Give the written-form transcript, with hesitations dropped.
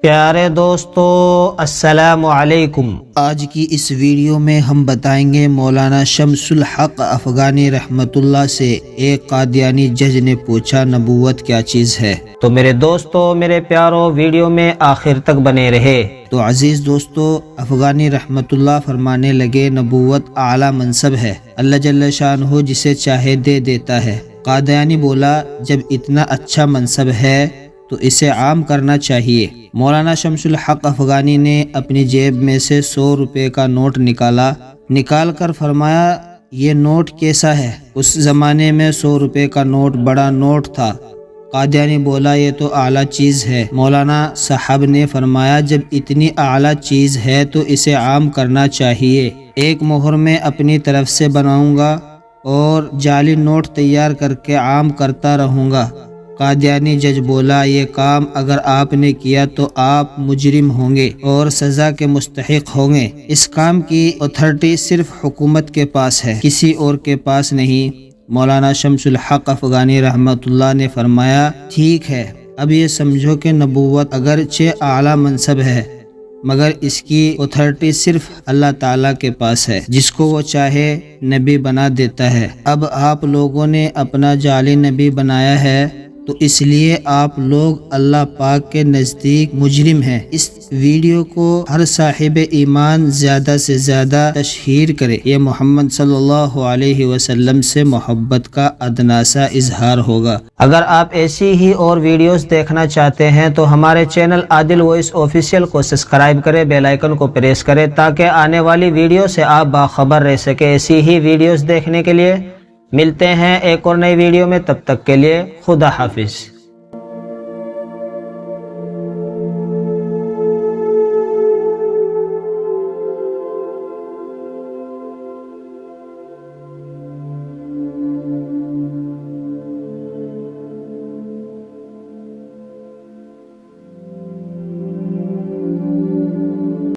پیارے دوستو السلام علیکم۔ آج کی اس ویڈیو میں ہم بتائیں گے مولانا شمس الحق افغانی رحمت اللہ سے ایک قادیانی جج نے پوچھا نبوت کیا چیز ہے۔ تو میرے دوستو میرے پیارو ویڈیو میں آخر تک بنے رہے۔ تو عزیز دوستو افغانی رحمت اللہ فرمانے لگے نبوت اعلیٰ منصب ہے، اللہ جل شانہ جسے چاہے دے دیتا ہے۔ قادیانی بولا جب اتنا اچھا منصب ہے تو اسے عام کرنا چاہیے۔ مولانا شمس الحق افغانی نے اپنی جیب میں سے 100 روپے کا نوٹ نکال کر فرمایا یہ نوٹ کیسا ہے؟ اس زمانے میں 100 روپے کا نوٹ بڑا نوٹ تھا۔ قادیانی بولا یہ تو اعلیٰ چیز ہے۔ مولانا صاحب نے فرمایا جب اتنی اعلیٰ چیز ہے تو اسے عام کرنا چاہیے۔ ایک مہر میں اپنی طرف سے بناؤں گا اور جعلی نوٹ تیار کر کے عام کرتا رہوں گا۔ قادیانی جج بولا یہ کام اگر آپ نے کیا تو آپ مجرم ہوں گے اور سزا کے مستحق ہوں گے۔ اس کام کی اتھارٹی صرف حکومت کے پاس ہے، کسی اور کے پاس نہیں۔ مولانا شمس الحق افغانی رحمت اللہ نے فرمایا ٹھیک ہے، اب یہ سمجھو کہ نبوت اگرچہ اعلیٰ منصب ہے مگر اس کی اتھارٹی صرف اللہ تعالیٰ کے پاس ہے، جس کو وہ چاہے نبی بنا دیتا ہے۔ اب آپ لوگوں نے اپنا جعلی نبی بنایا ہے تو اس لیے آپ لوگ اللہ پاک کے نزدیک مجرم ہیں۔ اس ویڈیو کو ہر صاحب ایمان زیادہ سے زیادہ تشہیر کرے، یہ محمد صلی اللہ علیہ وسلم سے محبت کا ادنا سا اظہار ہوگا۔ اگر آپ ایسی ہی اور ویڈیوز دیکھنا چاہتے ہیں تو ہمارے چینل عادل وائس آفیشیل کو سبسکرائب کریں، بیل آئیکن کو پریس کریں تاکہ آنے والی ویڈیو سے آپ باخبر رہ سکیں۔ ایسی ہی ویڈیوز دیکھنے کے لیے ملتے ہیں ایک اور نئی ویڈیو میں، تب تک کے لیے خدا حافظ۔